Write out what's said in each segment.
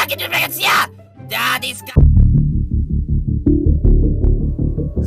Jadi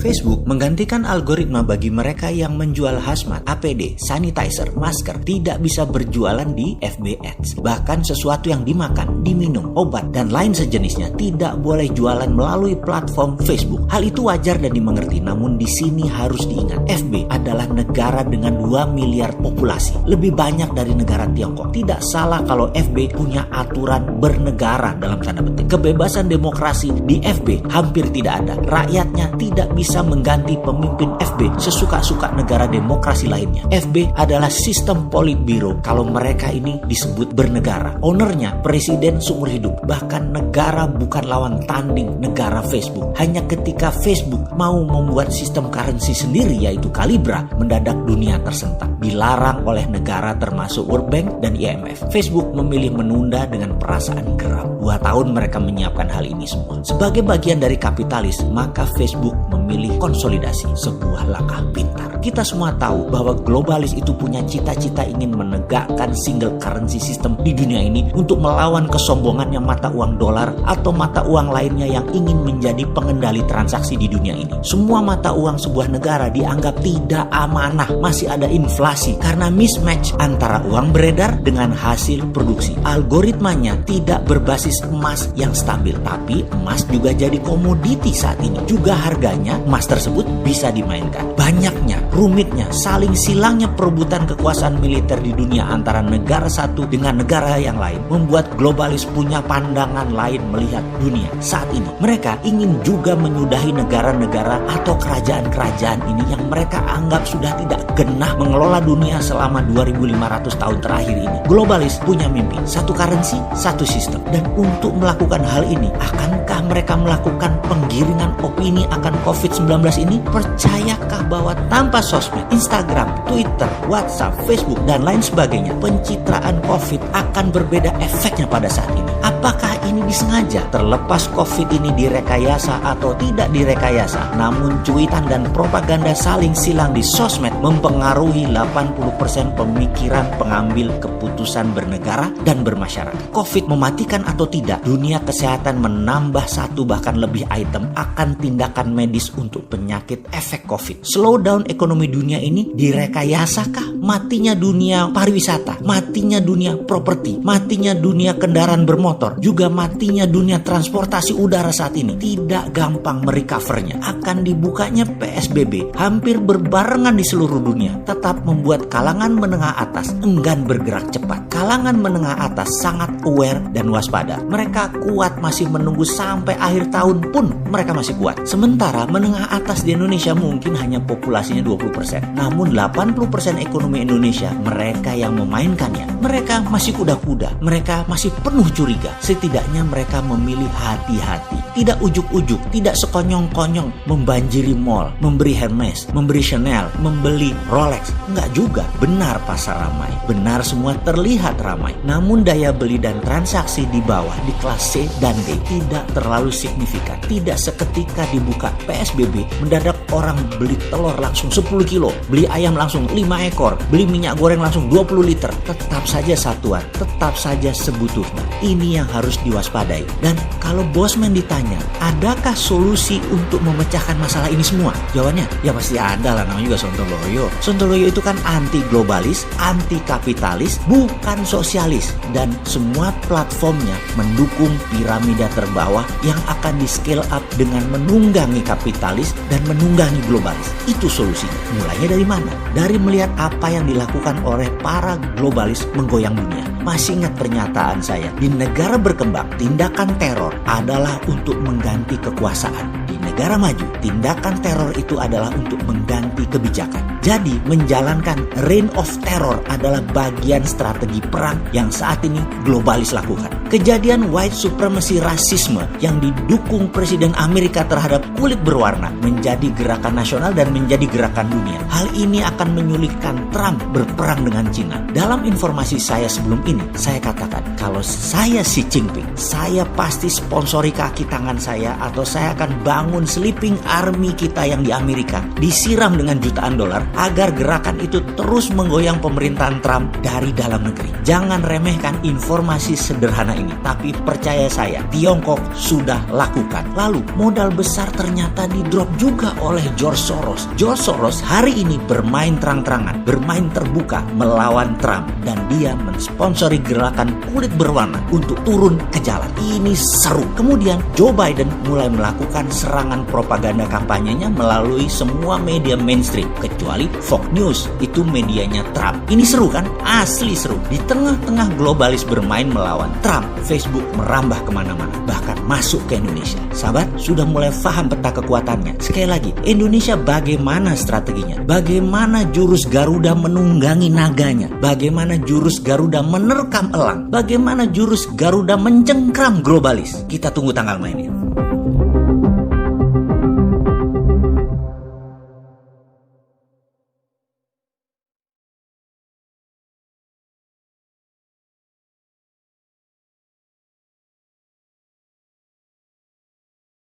Facebook menggantikan algoritma bagi mereka yang menjual hazmat, APD, sanitizer, masker tidak bisa berjualan di FB Ads. Bahkan sesuatu yang dimakan, diminum, obat, dan lain sejenisnya tidak boleh jualan melalui platform Facebook. Hal itu wajar dan dimengerti, namun di sini harus diingat, FB adalah negara dengan 2 miliar populasi, lebih banyak dari negara Tiongkok. Tidak salah kalau FB punya aturan bernegara dalam tanda petik. Kebebasan demokrasi di FB hampir tidak ada. Rakyatnya tidak bisa mengganti pemimpin FB sesuka-suka negara demokrasi lainnya. FB adalah sistem politbiro kalau mereka ini disebut bernegara. Ownernya presiden seumur hidup. Bahkan negara bukan lawan tanding negara Facebook. Hanya ketika Facebook mau membuat sistem currency sendiri yaitu Calibra, mendadak dunia tersentak. Dilarang oleh negara termasuk World Bank dan IMF. Facebook memilih menunda dengan perasaan geram. 2 tahun mereka menyiapkan hal ini semua. Sebagai bagian dari kapitalis, maka Facebook memilih konsolidasi, sebuah langkah pintar. Kita semua tahu bahwa globalis itu punya cita-cita ingin menegakkan single currency system di dunia ini untuk melawan kesombongannya mata uang dolar atau mata uang lainnya yang ingin menjadi pengendali transaksi di dunia ini. Semua mata uang sebuah negara dianggap tidak amanah, masih ada inflasi karena mismatch antara uang beredar dengan hasil produksi. Algoritmanya tidak berbasis emas yang stabil, tapi emas juga jadi komoditi saat ini. Juga harganya emas tersebut bisa dimainkan. Banyaknya, rumitnya, saling silangnya perebutan kekuasaan militer di dunia antara negara satu dengan negara yang lain membuat globalis punya pandangan lain melihat dunia saat ini. Mereka ingin juga menyudahi negara-negara atau kerajaan-kerajaan ini yang mereka anggap sudah tidak genah mengelola dunia selama 2500 tahun terakhir ini. Globalis punya mimpi, satu currency, satu sistem. Dan untuk melakukan hal ini, akankah mereka melakukan penggiringan opini akan COVID-19 ini? Percayakah bahwa tanpa sosmed, Instagram, Twitter, WhatsApp, Facebook, dan lain sebagainya, pencitraan COVID akan berbeda efeknya pada saat ini? Apakah ini disengaja? Terlepas COVID ini direkayasa atau tidak direkayasa, namun cuitan dan propaganda saling silang di sosmed mempengaruhi 80% pemikiran pengambil keputusan bernegara dan bermasyarakat. COVID mematikan atau tidak, dunia kesehatan menambah 1 bahkan lebih item akan tindakan medis untuk penyakit efek COVID. Slowdown ekonomi dunia ini direkayasakah? Matinya dunia pariwisata, matinya dunia properti, matinya dunia kendaraan bermotor, juga matinya dunia transportasi udara saat ini. Tidak gampang merecovernya. Akan dibukanya PSBB hampir berbarengan di seluruh dunia, tetap membuat kalangan menengah atas enggan bergerak cepat. Kalangan menengah atas sangat aware dan waspada. Mereka kuat masih menunggu sampai akhir tahun pun mereka masih kuat. Sementara menengah atas di Indonesia mungkin hanya populasinya 20%. Namun 80% ekonomi Indonesia mereka yang memainkannya. Mereka masih kuda-kuda. Mereka masih penuh curiga. Setidaknya mereka memilih hati-hati. Tidak ujuk-ujuk, tidak sekonyong-konyong membanjiri mall, memberi Hermes, memberi Chanel, membeli Rolex. Enggak juga. Benar pasar ramai. Benar semua terlihat ramai. Namun daya beli dan transaksi di bawah di kelas C dan D tidak terlalu signifikan. Tidak seketika dibuka PSBB mendadak orang beli telur langsung 10 kilo, beli ayam langsung 5 ekor, beli minyak goreng langsung 20 liter. Tetap saja satuan, tetap saja sebutuhnya. Ini yang harus diwaspadai. Dan kalau Bosman ditanya, adakah solusi untuk memecahkan masalah ini semua? Jawabannya, ya pasti ada lah, namanya juga Sontoloyo. Sontoloyo itu kan anti globalis, anti kapitalis, bukan sosialis. Dan semua platformnya mendukung piramida terbawah yang akan di scale up dengan menunggangi kapitalis dan menunggangi globalis. Itu solusinya. Mulainya dari mana? Dari melihat apa yang dilakukan oleh para globalis menggoyang dunia. Masih ingat pernyataan saya, di negara berkembang, tindakan teror adalah untuk mengganti kekuasaan. Di negara maju, tindakan teror itu adalah untuk mengganti kebijakan. Jadi, menjalankan reign of terror adalah bagian strategi perang yang saat ini globalis lakukan. Kejadian white supremacy rasisme yang didukung Presiden Amerika terhadap kulit berwarna menjadi gerakan nasional dan menjadi gerakan dunia. Hal ini akan menyulitkan Trump berperang dengan Cina. Dalam informasi saya sebelum ini, saya katakan kalau saya Xi Jinping, saya pasti sponsori kaki tangan saya atau saya akan bangun sleeping army kita yang di Amerika, disiram dengan jutaan dolar agar gerakan itu terus menggoyang pemerintahan Trump dari dalam negeri. Jangan remehkan informasi sederhana ini. Tapi percaya saya, Tiongkok sudah lakukan. Lalu modal besar ternyata di drop juga oleh George Soros. George Soros hari ini bermain terang-terangan, bermain terbuka melawan Trump. Dan dia mensponsori gerakan kulit berwarna untuk turun ke jalan. Ini seru. Kemudian Joe Biden mulai melakukan serangan propaganda kampanyenya melalui semua media mainstream. Kecuali Fox News, itu medianya Trump. Ini seru kan? Asli seru. Di tengah-tengah globalis bermain melawan Trump, Facebook merambah kemana-mana, bahkan masuk ke Indonesia. Sahabat, sudah mulai paham peta kekuatannya. Sekali lagi, Indonesia bagaimana strateginya? Bagaimana jurus Garuda menunggangi naganya? Bagaimana jurus Garuda menerkam elang? Bagaimana jurus Garuda mencengkram globalis? Kita tunggu tanggal mainnya.